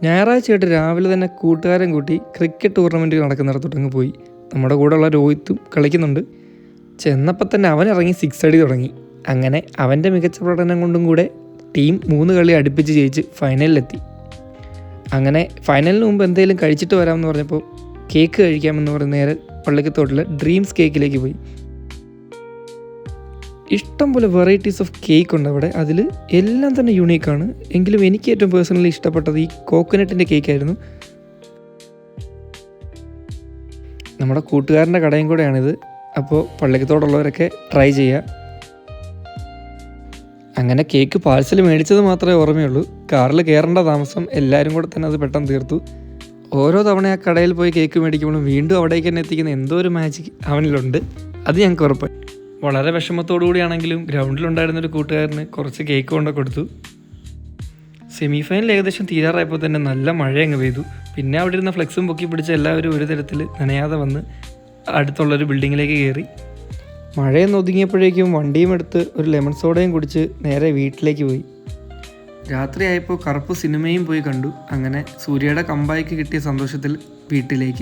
ഞായറാഴ്ചയായിട്ട് രാവിലെ തന്നെ കൂട്ടുകാരൻ കൂട്ടി ക്രിക്കറ്റ് ടൂർണമെൻറ്റ് നടക്കുന്നിടത്തോട്ടങ്ങ് പോയി. നമ്മുടെ കൂടെയുള്ള രോഹിത്തും കളിക്കുന്നുണ്ട്. ചെന്നപ്പോൾ തന്നെ അവൻ ഇറങ്ങി 6 അടി തുടങ്ങി. അങ്ങനെ അവൻ്റെ മികച്ച പ്രകടനം കൊണ്ടും കൂടെ ടീം 3 കളി അടുപ്പിച്ച് ജയിച്ച് ഫൈനലിലെത്തി. അങ്ങനെ ഫൈനലിന് മുമ്പ് എന്തെങ്കിലും കഴിച്ചിട്ട് വരാമെന്ന് പറഞ്ഞപ്പോൾ കേക്ക് കഴിക്കാമെന്ന് പറഞ്ഞ് നേരെ പള്ളിക്കത്തോട്ടിലെ ഡ്രീംസ് കേക്കിലേക്ക് പോയി. ഇഷ്ടം പോലെ വെറൈറ്റീസ് ഓഫ് കേക്ക് ഉണ്ട് അവിടെ. അതിൽ എല്ലാം തന്നെ യുണീക്കാണ്. എങ്കിലും എനിക്ക് ഏറ്റവും പേഴ്സണലി ഇഷ്ടപ്പെട്ടത് ഈ കോക്കനട്ടിൻ്റെ കേക്കായിരുന്നു. നമ്മുടെ കൂട്ടുകാരൻ്റെ കടയും കൂടെയാണിത്. അപ്പോൾ പള്ളിക്കത്തോടുള്ളവരൊക്കെ ട്രൈ ചെയ്യുക. അങ്ങനെ കേക്ക് പാഴ്സൽ മേടിച്ചത് മാത്രമേ ഓർമ്മയുള്ളൂ. കാറിൽ കയറേണ്ട താമസം എല്ലാവരും കൂടെ തന്നെ അത് പെട്ടെന്ന് തീർത്തു. ഓരോ തവണ ആ കടയിൽ പോയി കേക്ക് മേടിക്കുമ്പോഴും വീണ്ടും അവിടേക്ക് തന്നെ എത്തിക്കുന്ന എന്തോ ഒരു മാജിക് അവനിലുണ്ട്. അത് ഞങ്ങൾക്ക് ഉറപ്പായി. വളരെ വിഷമത്തോടു കൂടിയാണെങ്കിലും ഗ്രൗണ്ടിലുണ്ടായിരുന്നൊരു കൂട്ടുകാരന് കുറച്ച് കേക്ക് കൊണ്ട് കൊടുത്തു. സെമി ഫൈനൽ ഏകദേശം തീരാറായപ്പോൾ തന്നെ നല്ല മഴ അങ്ങ് പെയ്തു. പിന്നെ അവിടെ ഇരുന്ന ഫ്ലെക്സും പൊക്കി പിടിച്ച എല്ലാവരും ഒരു തരത്തിൽ നനയാതെ വന്ന് അടുത്തുള്ളൊരു ബിൽഡിങ്ങിലേക്ക് കയറി. മഴയൊന്ന് ഒതുങ്ങിയപ്പോഴേക്കും വണ്ടിയും എടുത്ത് ഒരു ലെമൺ സോഡയും കുടിച്ച് നേരെ വീട്ടിലേക്ക് പോയി. രാത്രിയായപ്പോൾ കറുപ്പ് സിനിമയും പോയി കണ്ടു. അങ്ങനെ സൂര്യയുടെ കമ്പായ്ക്ക് കിട്ടിയ സന്തോഷത്തിൽ വീട്ടിലേക്ക്.